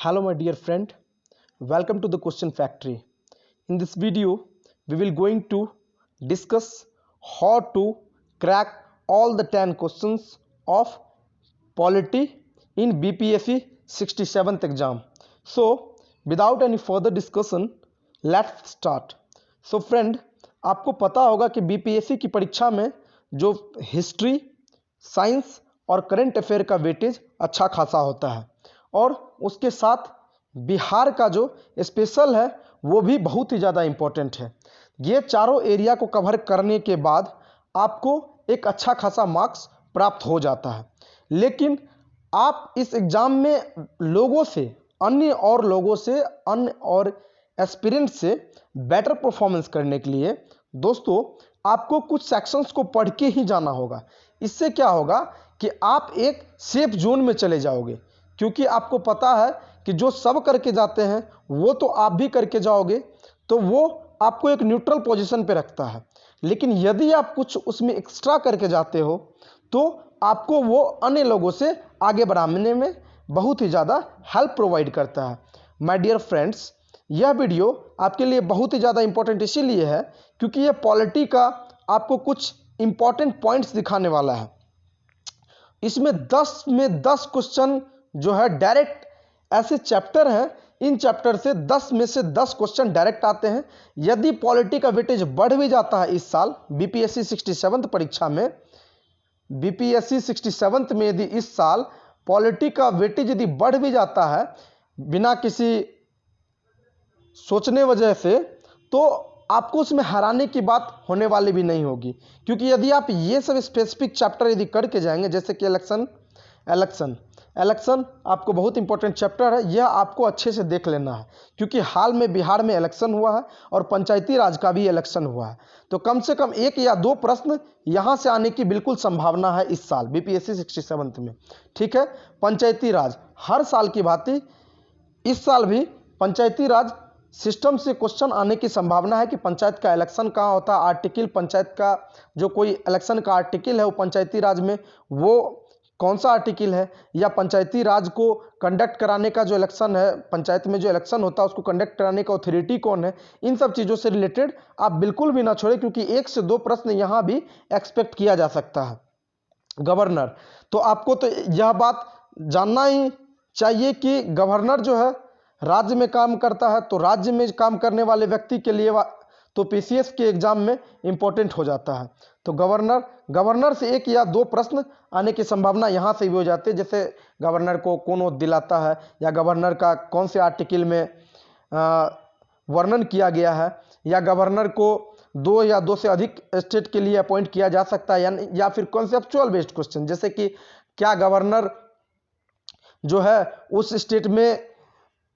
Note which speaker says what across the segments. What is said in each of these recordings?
Speaker 1: Hello my dear friend, welcome to the question factory. In this video we will going to discuss how to crack all the 10 questions of polity in BPSC 67th exam. So without any further discussion let's start. So friend, आपको पता होगा कि BPSC की परीक्षा में जो history, science और current affair का वेटेज अच्छा खासा होता है और उसके साथ बिहार का जो स्पेशल है वो भी बहुत ही ज़्यादा इम्पोर्टेंट है। ये चारों एरिया को कवर करने के बाद आपको एक अच्छा खासा मार्क्स प्राप्त हो जाता है। लेकिन आप इस एग्ज़ाम में लोगों से, अन्य और एस्पिरेंट से बेटर परफॉर्मेंस करने के लिए दोस्तों आपको कुछ सेक्शंस को पढ़ के ही जाना होगा। इससे क्या होगा कि आप एक सेफ जोन में चले जाओगे, क्योंकि आपको पता है कि जो सब करके जाते हैं वो तो आप भी करके जाओगे, तो वो आपको एक न्यूट्रल पोजीशन पे रखता है। लेकिन यदि आप कुछ उसमें एक्स्ट्रा करके जाते हो तो आपको वो अन्य लोगों से आगे बढ़ाने में बहुत ही ज़्यादा हेल्प प्रोवाइड करता है। माय डियर फ्रेंड्स, यह वीडियो आपके लिए बहुत ही ज़्यादा इंपॉर्टेंट इसीलिए है क्योंकि यह पॉलिटी का आपको कुछ इंपॉर्टेंट पॉइंट्स दिखाने वाला है। इसमें 10 में 10 क्वेश्चन जो है डायरेक्ट ऐसे चैप्टर हैं, इन चैप्टर से 10 में से 10 क्वेश्चन डायरेक्ट आते हैं। यदि पॉलिटी का वेटेज बढ़ भी जाता है इस साल बीपीएससी 67th परीक्षा में, बीपीएससी 67th में यदि इस साल पॉलिटी का वेटेज यदि बढ़ भी जाता है बिना किसी सोचने वजह से, तो आपको उसमें हराने की बात होने वाली भी नहीं होगी। क्योंकि यदि आप ये सब स्पेसिफिक चैप्टर यदि करके जाएंगे, जैसे कि इलेक्शन आपको बहुत इंपॉर्टेंट चैप्टर है, यह आपको अच्छे से देख लेना है क्योंकि हाल में बिहार में इलेक्शन हुआ है और पंचायती राज का भी इलेक्शन हुआ है। तो कम से कम 1 या 2 प्रश्न यहाँ से आने की बिल्कुल संभावना है इस साल बीपीएससी 67th में। ठीक है, पंचायती राज हर साल की भांति इस साल भी पंचायती राज सिस्टम से क्वेश्चन आने की संभावना है कि पंचायत का इलेक्शन कहाँ होता है, आर्टिकल पंचायत का जो कोई इलेक्शन का आर्टिकल है वो पंचायती राज में वो कौन सा आर्टिकल है, या पंचायती राज को कंडक्ट कराने का जो इलेक्शन है, पंचायत में जो इलेक्शन होता है उसको कंडक्ट कराने का अथॉरिटी कौन है। इन सब चीज़ों से रिलेटेड आप बिल्कुल भी ना छोड़ें क्योंकि 1 से 2 प्रश्न यहाँ भी एक्सपेक्ट किया जा सकता है। गवर्नर, तो आपको तो यह बात जानना ही चाहिए कि गवर्नर जो है राज्य में काम करता है, तो राज्य में काम करने वाले व्यक्ति के लिए तो पीसीएस के एग्जाम में इंपॉर्टेंट हो जाता है। तो गवर्नर से 1 या 2 प्रश्न आने की संभावना यहाँ से भी हो जाती है, जैसे गवर्नर को कौन ओथ दिलाता है, या गवर्नर का कौन से आर्टिकल में वर्णन किया गया है, या गवर्नर को 2 या 2 से अधिक स्टेट के लिए अपॉइंट किया जा सकता है या फिर कॉन्सेप्चुअल बेस्ड क्वेश्चन, जैसे कि क्या गवर्नर जो है उस स्टेट में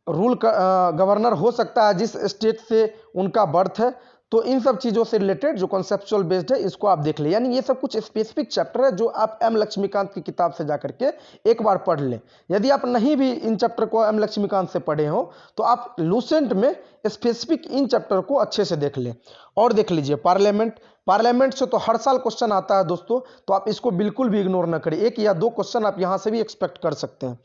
Speaker 1: गवर्नर हो सकता है जिस स्टेट से उनका बर्थ है। तो इन सब चीज़ों से रिलेटेड जो कॉन्सेप्चुअल बेस्ड है इसको आप देख लें। यानी ये सब कुछ स्पेसिफिक चैप्टर है जो आप एम लक्ष्मीकांत की किताब से जाकर के एक बार पढ़ लें। यदि आप नहीं भी इन चैप्टर को एम लक्ष्मीकांत से पढ़े हो तो आप लूसेंट में स्पेसिफिक इन चैप्टर को अच्छे से देख लें। और देख लीजिए पार्लियामेंट से तो हर साल क्वेश्चन आता है दोस्तों, तो आप इसको बिल्कुल भी इग्नोर ना करें। 1 या 2 क्वेश्चन आप यहाँ से भी एक्सपेक्ट कर सकते हैं।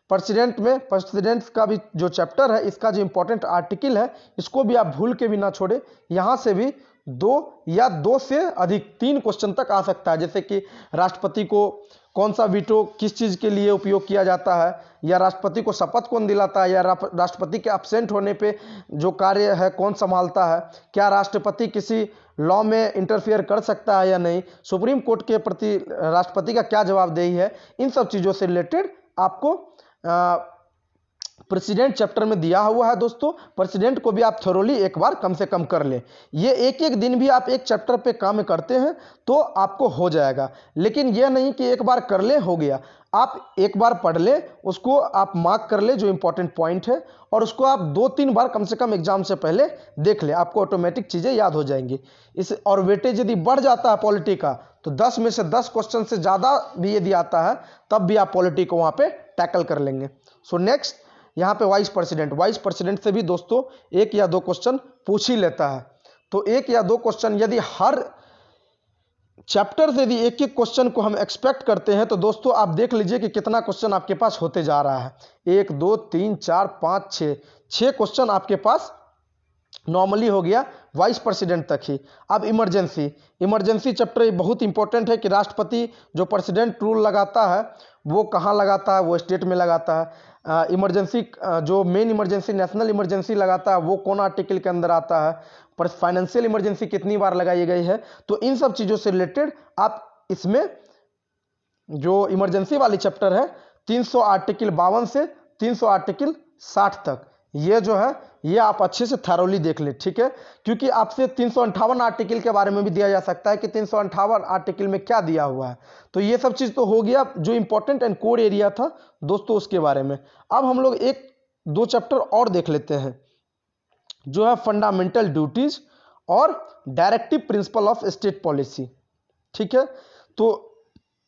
Speaker 1: प्रेसिडेंट का भी जो चैप्टर है, इसका जो इंपॉर्टेंट आर्टिकल है इसको भी आप भूल के भी ना छोड़े। यहाँ से भी 2 या 2 से अधिक 3 क्वेश्चन तक आ सकता है, जैसे कि राष्ट्रपति को कौन सा वीटो किस चीज़ के लिए उपयोग किया जाता है, या राष्ट्रपति को शपथ कौन दिलाता है, या राष्ट्रपति के एब्सेंट होने पे जो कार्य है कौन संभालता है, क्या राष्ट्रपति किसी लॉ में इंटरफेयर कर सकता है या नहीं, सुप्रीम कोर्ट के प्रति राष्ट्रपति का क्या जवाबदेही है। इन सब चीज़ों से रिलेटेड आपको प्रेसिडेंट चैप्टर में दिया हुआ है दोस्तों। प्रेसिडेंट को भी आप थोरोली एक बार कम से कम कर लें। ये एक दिन भी आप एक चैप्टर पे काम करते हैं तो आपको हो जाएगा, लेकिन यह नहीं कि एक बार कर ले हो गया। आप एक बार पढ़ ले, उसको आप मार्क कर ले जो इंपॉर्टेंट पॉइंट है, और उसको आप 2-3 बार कम से कम एग्जाम से पहले देख ले, आपको ऑटोमेटिक चीज़ें याद हो जाएंगी। और वेटेज यदि बढ़ जाता है पॉलिटी का तो 10 में से 10 क्वेश्चन से ज़्यादा भी यदि आता है तब भी आप पॉलिटी को वहाँ पे टैकल कर लेंगे। सो नेक्स्ट यहाँ पे वाइस प्रेसिडेंट से भी दोस्तों 1 या 2 क्वेश्चन पूछ ही लेता है। तो 1 या 2 क्वेश्चन यदि हर चैप्टर से यदि एक एक क्वेश्चन को हम एक्सपेक्ट करते हैं तो दोस्तों आप देख लीजिए कि कितना क्वेश्चन आपके पास होते जा रहा है। 1 2 3 4 5 6 क्वेश्चन आपके पास नॉर्मली हो गया वाइस प्रेसिडेंट तक ही। अब इमरजेंसी चैप्टर बहुत इंपॉर्टेंट है कि राष्ट्रपति जो प्रेसिडेंट रूल लगाता है वो कहाँ लगाता है, वो स्टेट में लगाता है। इमरजेंसी जो मेन इमरजेंसी नेशनल इमरजेंसी लगाता है वो कौन आर्टिकल के अंदर आता है, पर फाइनेंशियल इमरजेंसी कितनी बार लगाई गई है। तो इन सब चीज़ों से रिलेटेड आप इसमें जो इमरजेंसी वाली चैप्टर है 300 आर्टिकल 52 से 300 आर्टिकल 60 तक, ये जो है ये आप अच्छे से थैरोली देख ले, ठीक है। क्योंकि आपसे 358 आर्टिकल के बारे में भी दिया जा सकता है कि 358 आर्टिकल में क्या दिया हुआ है। तो ये सब चीज़ तो हो गया जो इंपॉर्टेंट एंड कोर एरिया था दोस्तों उसके बारे में। अब हम लोग एक दो चैप्टर और देख लेते हैं जो है फंडामेंटल ड्यूटीज और directive principle of state policy, ठीक है। तो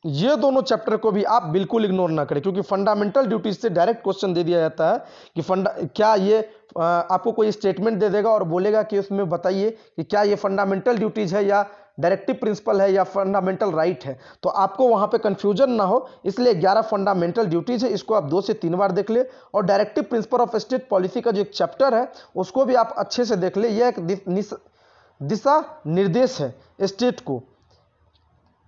Speaker 1: ये दोनों चैप्टर को भी आप बिल्कुल इग्नोर ना करें, क्योंकि फंडामेंटल ड्यूटीज से डायरेक्ट क्वेश्चन दे दिया जाता है कि क्या ये आपको कोई स्टेटमेंट दे देगा और बोलेगा कि उसमें बताइए कि क्या ये फंडामेंटल ड्यूटीज है या डायरेक्टिव प्रिंसिपल है या फंडामेंटल राइट है। तो आपको वहां पे कंफ्यूजन ना हो, इसलिए 11 फंडामेंटल ड्यूटीज है, इसको आप 2 से 3 बार देख ले। और directive principle of state policy का जो एक चैप्टर है उसको भी आप अच्छे से देख ले। यह एक दिशा निर्देश है स्टेट को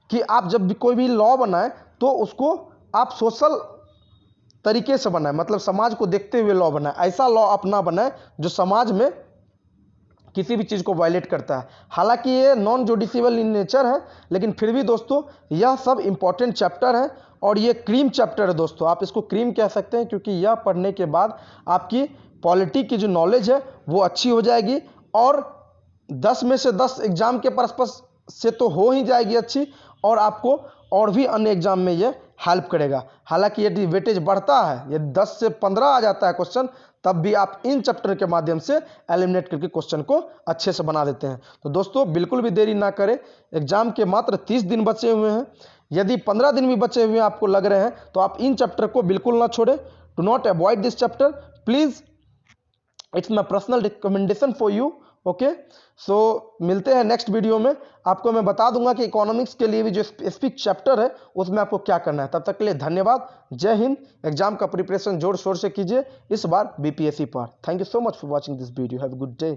Speaker 1: कि आप जब भी कोई भी लॉ बनाए तो उसको आप सोशल तरीके से बनाए, मतलब समाज को देखते हुए लॉ बनाए। ऐसा लॉ अपना बनाए जो समाज में किसी भी चीज़ को वायलेट करता है। हालांकि ये नॉन जुडिशियल इन नेचर है, लेकिन फिर भी दोस्तों यह सब इंपॉर्टेंट चैप्टर है और ये क्रीम चैप्टर है दोस्तों। आप इसको क्रीम कह सकते हैं क्योंकि यह पढ़ने के बाद आपकी पॉलिटी की जो नॉलेज है वो अच्छी हो जाएगी और 10 में से 10 एग्जाम के पर्पस से तो हो ही जाएगी अच्छी, और आपको और भी अन्य एग्जाम में ये हेल्प करेगा। हालांकि यदि वेटेज बढ़ता है, यदि 10 से 15 आ जाता है क्वेश्चन, तब भी आप इन चैप्टर के माध्यम से एलिमिनेट करके क्वेश्चन को अच्छे से बना देते हैं। तो दोस्तों बिल्कुल भी देरी ना करें, एग्जाम के मात्र 30 दिन बचे हुए हैं। यदि 15 दिन भी बचे हुए आपको लग रहे हैं तो आप इन चैप्टर को बिल्कुल ना छोड़ें। Do not avoid this chapter please, it's my personal recommendation for you. Okay, so मिलते हैं नेक्स्ट वीडियो में। आपको मैं बता दूंगा कि इकोनॉमिक्स के लिए भी जो स्पेसिफिक चैप्टर है उसमें आपको क्या करना है। तब तक के लिए धन्यवाद, जय हिंद। एग्जाम का प्रिपरेशन जोर शोर से कीजिए, इस बार बीपीएससी पर। Thank you so much for watching this video. Have a good day.